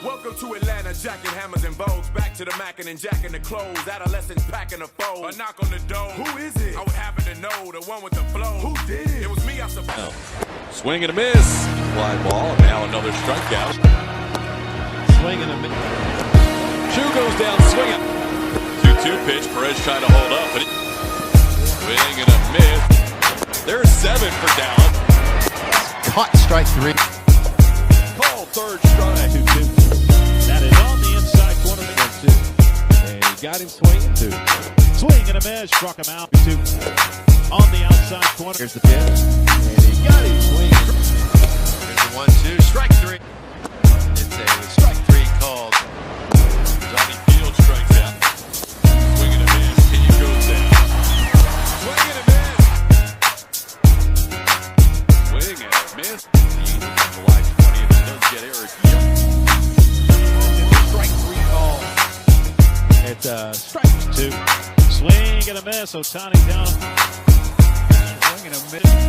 Welcome to Atlanta, jacking hammers and bows. Back to the mackin' and jacking the clothes. Adolescents packing the foes. A knock on the door. Who is it? I would happen to know, the one with the flow. Who did it? It was me, I suppose. Oh. Swing and a miss. Fly ball, and now another strikeout. Swing and a miss. Shoe goes down swinging. 2-2 pitch. Perez trying to hold up, but swing and a miss. There's 7 for Dallin. Caught strike 3. Call third strike. 2-2. That is on the inside corner. 1-2. And he got him swinging. 2. Swing and a miss. Struck him out. 2. On the outside corner. Here's the pitch. And he got him swinging. Here's the 1-2. Strike 3. It's a strike 3 called. Johnny Field strikes out. Swing and a miss. He goes down. Swing and a miss. Swing and a miss. July 20th. It does get Eric Hill. Strike 3 call. It's strike 2. Swing and a miss. Ohtani down. Swing and a miss.